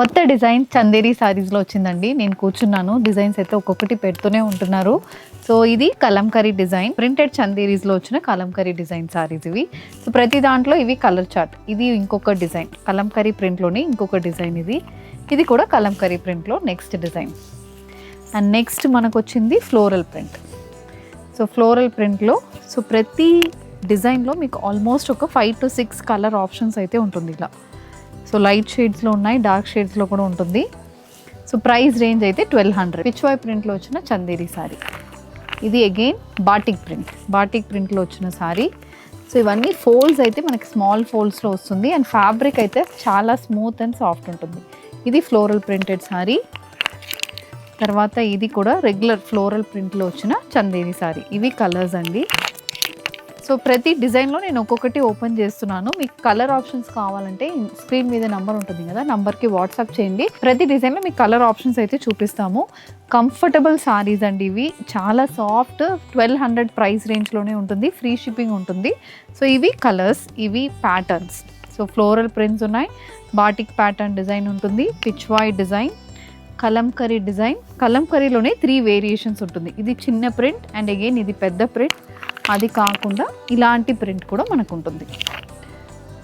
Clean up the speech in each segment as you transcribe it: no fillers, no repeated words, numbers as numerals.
కొత్త డిజైన్ చందేరి సారీస్లో వచ్చిందండి. నేను కూర్చున్నాను, డిజైన్స్ అయితే ఒక్కొక్కటి పెడుతూనే ఉంటున్నారు. సో ఇది కలంకరీ డిజైన్, ప్రింటెడ్ చందేరీస్లో వచ్చిన కలంకరీ డిజైన్ సారీస్ ఇవి. సో ప్రతి దాంట్లో ఇవి కలర్ చార్ట్. ఇది ఇంకొక డిజైన్ కలంకరీ ప్రింట్లోనే ఇంకొక డిజైన్. ఇది కూడా కలంకరీ ప్రింట్లో నెక్స్ట్ డిజైన్. అండ్ నెక్స్ట్ మనకు వచ్చింది ఫ్లోరల్ ప్రింట్. సో ఫ్లోరల్ ప్రింట్లో సో ప్రతి డిజైన్లో మీకు ఆల్మోస్ట్ ఒక 5 to 6 కలర్ ఆప్షన్స్ అయితే ఉంటుంది ఇలా. సో లైట్ షేడ్స్లో ఉన్నాయి, డార్క్ షేడ్స్లో కూడా ఉంటుంది. సో ప్రైస్ రేంజ్ అయితే 1200. పిచ్వాయ్ ప్రింట్లో వచ్చిన చందేరి సారీ. ఇది అగైన్ బాటిక్ ప్రింట్లో వచ్చిన సారీ. సో ఇవన్నీ ఫోల్డ్స్ అయితే మనకి స్మాల్ ఫోల్డ్స్లో వస్తుంది. అండ్ ఫ్యాబ్రిక్ అయితే చాలా స్మూత్ అండ్ సాఫ్ట్ ఉంటుంది. ఇది ఫ్లోరల్ ప్రింటెడ్ సారీ. తర్వాత ఇది కూడా రెగ్యులర్ ఫ్లోరల్ ప్రింట్లో వచ్చిన చందేరి సారీ. ఇవి కలర్స్ అండి. సో ప్రతి డిజైన్లో నేను ఒక్కొక్కటి ఓపెన్ చేస్తున్నాను. మీకు కలర్ ఆప్షన్స్ కావాలంటే స్క్రీన్ మీద నెంబర్ ఉంటుంది కదా, నెంబర్కి వాట్సాప్ చేయండి. ప్రతి డిజైన్లో మీకు కలర్ ఆప్షన్స్ అయితే చూపిస్తాము. కంఫర్టబుల్ సారీస్ అండి ఇవి, చాలా సాఫ్ట్. 1200 ప్రైస్ రేంజ్లోనే ఉంటుంది, ఫ్రీ షిప్పింగ్ ఉంటుంది. సో ఇవి కలర్స్, ఇవి ప్యాటర్న్స్. సో ఫ్లోరల్ ప్రింట్స్ ఉన్నాయి, బాటిక్ ప్యాటర్న్ డిజైన్ ఉంటుంది, పిచ్వాయ్ డిజైన్, కలంకరీ డిజైన్. కలంకరీలోనే 3 వేరియేషన్స్ ఉంటుంది. ఇది చిన్న ప్రింట్ అండ్ అగైన్ ఇది పెద్ద ప్రింట్. అది కాకుండా ఇలాంటి ప్రింట్ కూడా మనకు ఉంటుంది.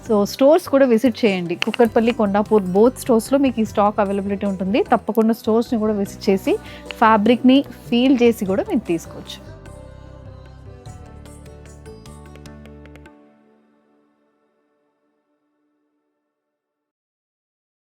సో స్టోర్స్ కూడా విజిట్ చేయండి. కుక్కట్పల్లి, కొండాపూర్ బోత్ స్టోర్స్లో మీకు ఈ స్టాక్ అవైలబిలిటీ ఉంటుంది. తప్పకుండా స్టోర్స్ని కూడా విజిట్ చేసి ఫ్యాబ్రిక్ని ఫీల్ చేసి కూడా మీరు తీసుకోవచ్చు.